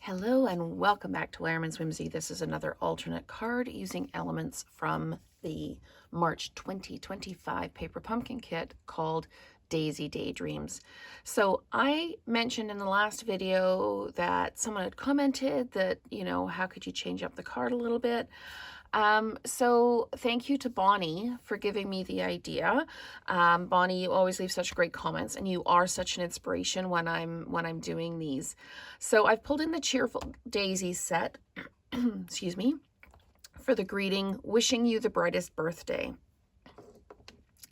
Hello and welcome back to Wireman's Whimsy. This is another alternate card using elements from the March 2025 Paper Pumpkin kit called Daisy Daydreams. So I mentioned in the last video that someone had commented that, how could you change up the card a little bit? So thank you to Bonnie for giving me the idea. Bonnie, you always leave such great comments, and you are such an inspiration when I'm doing these. So I've pulled in the Cheerful Daisies set, excuse me, for the greeting, wishing you the brightest birthday.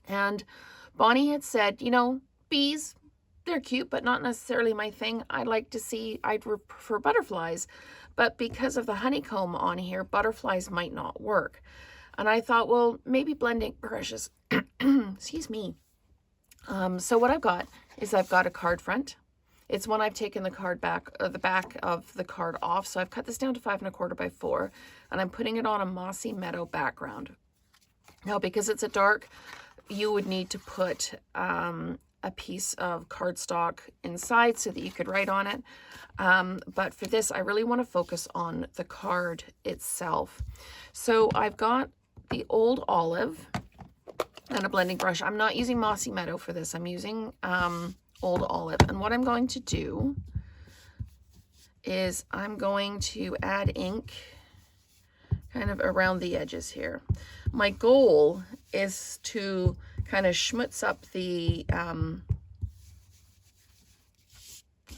And Bonnie had said, bees, they're cute, but not necessarily my thing. I'd prefer butterflies. But because of the honeycomb on here, butterflies might not work. And I thought, well, maybe blending brushes, excuse me. So what I've got is I've got a card front. It's one I've taken the back of the card off. So I've cut this down to 5 1/4 by 4, and I'm putting it on a mossy meadow background. Now, because it's a dark, you would need to put a piece of cardstock inside so that you could write on it. But for this, I really want to focus on the card itself. So I've got the Old Olive and a blending brush. I'm not using Mossy Meadow for this. I'm using Old Olive. And what I'm going to do is I'm going to add ink kind of around the edges here. My goal is to kind of schmutz up the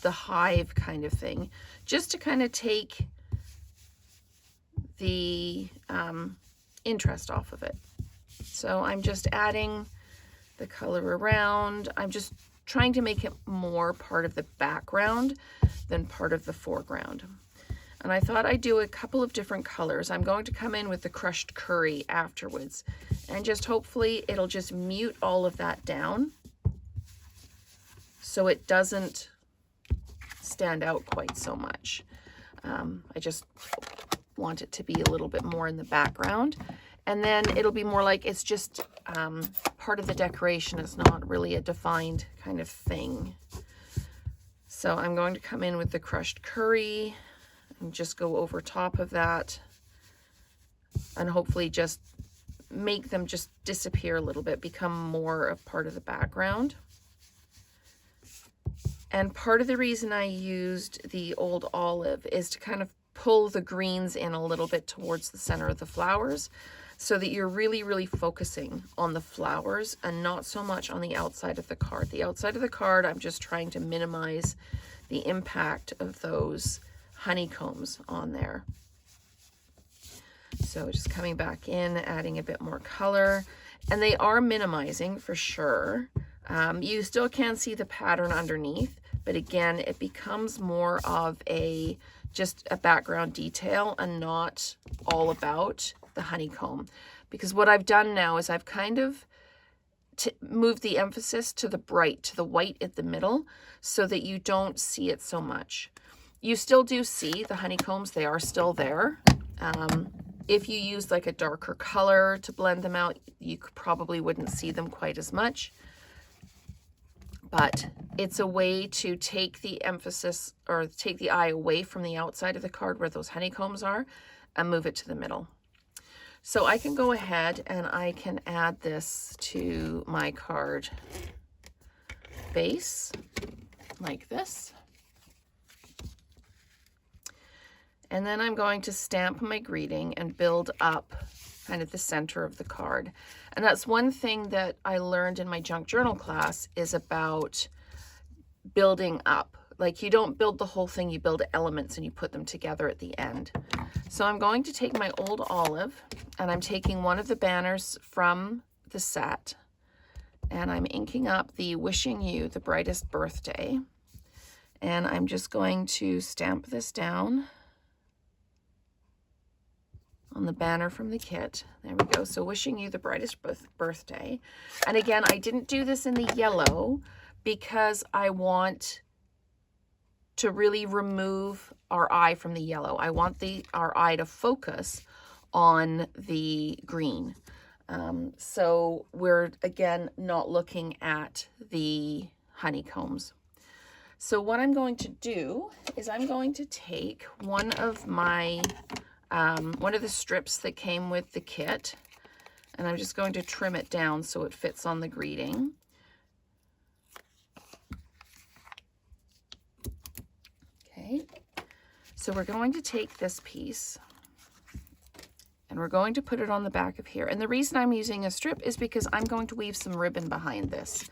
hive kind of thing, just to kind of take the interest off of it. So I'm just adding the color around. I'm just trying to make it more part of the background than part of the foreground. And I thought I'd do a couple of different colors. I'm going to come in with the crushed curry afterwards, and just hopefully it'll just mute all of that down so it doesn't stand out quite so much. I just want it to be a little bit more in the background, and then it'll be more like it's just part of the decoration. It's not really a defined kind of thing. So I'm going to come in with the crushed curry and just go over top of that, and hopefully just make them just disappear a little bit, become more a part of the background. And part of the reason I used the Old Olive is to kind of pull the greens in a little bit towards the center of the flowers, so that you're really, really focusing on the flowers and not so much on the outside of the card. The outside of the card, I'm just trying to minimize the impact of those honeycombs on there. So just coming back in, adding a bit more color, and they are minimizing for sure. You still can see the pattern underneath, but again, it becomes more of just a background detail and not all about the honeycomb. Because what I've done now is I've kind of moved the emphasis to the bright, to the white at the middle, so that you don't see it so much. You still do see the honeycombs, they are still there. If you use like a darker color to blend them out, you probably wouldn't see them quite as much. But it's a way to take the emphasis, or take the eye away from the outside of the card where those honeycombs are, and move it to the middle. So I can go ahead and I can add this to my card base like this. And then I'm going to stamp my greeting and build up kind of the center of the card. And that's one thing that I learned in my junk journal class, is about building up. Like, you don't build the whole thing, you build elements and you put them together at the end. So I'm going to take my Old Olive, and I'm taking one of the banners from the set, and I'm inking up the wishing you the brightest birthday. And I'm just going to stamp this down on the banner from the kit. There we go. So wishing you the brightest birthday. And again, I didn't do this in the yellow because I want to really remove our eye from the yellow. I want our eye to focus on the green. So we're, again, not looking at the honeycombs. So what I'm going to do is I'm going to take one of my, one of the strips that came with the kit, and I'm just going to trim it down so it fits on the greeting. Okay, so we're going to take this piece and we're going to put it on the back of here. And the reason I'm using a strip is because I'm going to weave some ribbon behind this.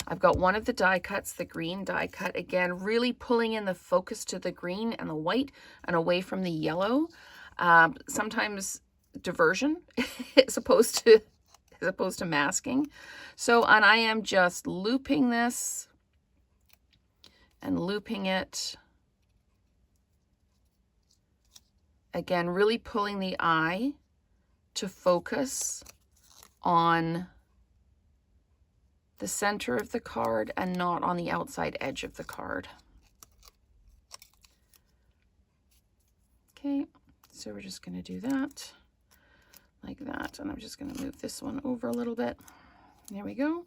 I've got one of the die cuts, the green die cut, again, really pulling in the focus to the green and the white and away from the yellow. Sometimes diversion as opposed to masking. So, and I am just looping this and looping it. Again, really pulling the eye to focus on the center of the card and not on the outside edge of the card. Okay, so we're just going to do that like that, and I'm just going to move this one over a little bit. There we go.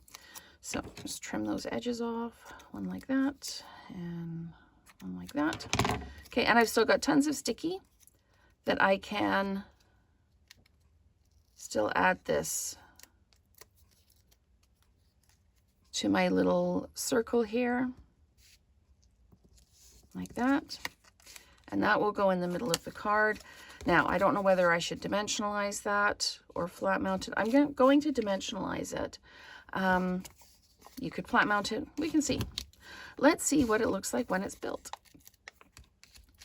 So just trim those edges off, one like that and one like that. Okay, and I've still got tons of sticky that I can still add this to my little circle here, like that. And that will go in the middle of the card. Now, I don't know whether I should dimensionalize that or flat mount it. I'm going to dimensionalize it. You could flat mount it. We can see. Let's see what it looks like when it's built.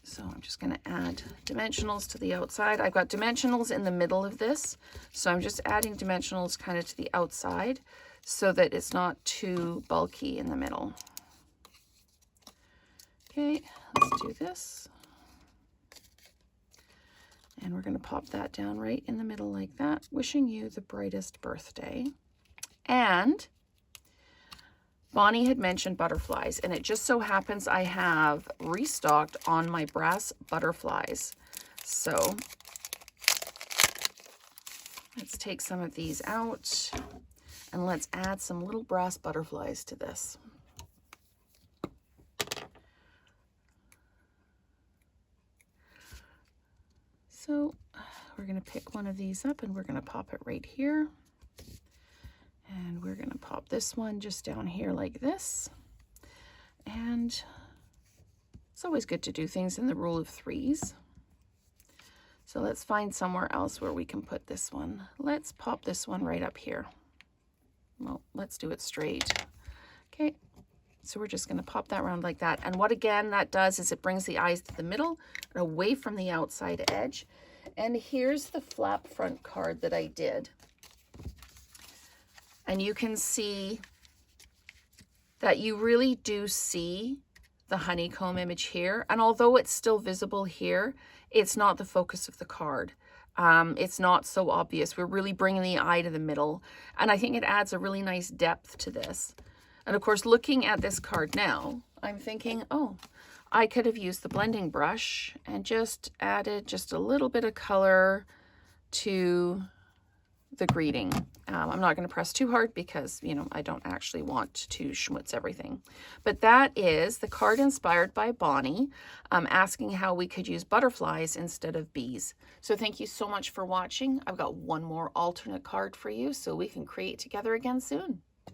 So I'm just going to add dimensionals to the outside. I've got dimensionals in the middle of this. So I'm just adding dimensionals kind of to the outside so that it's not too bulky in the middle. Okay, let's do this. And we're going to pop that down right in the middle like that. Wishing you the brightest birthday. And Bonnie had mentioned butterflies, and it just so happens I have restocked on my brass butterflies. So let's take some of these out and let's add some little brass butterflies to this. So we're going to pick one of these up and we're going to pop it right here. And we're going to pop this one just down here like this. And it's always good to do things in the rule of threes. So let's find somewhere else where we can put this one. Let's pop this one right up here. Well, let's do it straight. Okay, so we're just going to pop that around like that. And what again that does is it brings the eyes to the middle and away from the outside edge. And here's the flap front card that I did. And you can see that you really do see the honeycomb image here. And although it's still visible here, it's not the focus of the card. It's not so obvious. We're really bringing the eye to the middle. And I think it adds a really nice depth to this. And of course, looking at this card now, I'm thinking, oh, I could have used the blending brush and just added just a little bit of color to the greeting. I'm not going to press too hard because, you know, I don't actually want to schmutz everything. But that is the card inspired by Bonnie, asking how we could use butterflies instead of bees. So thank you so much for watching. I've got one more alternate card for you so we can create together again soon.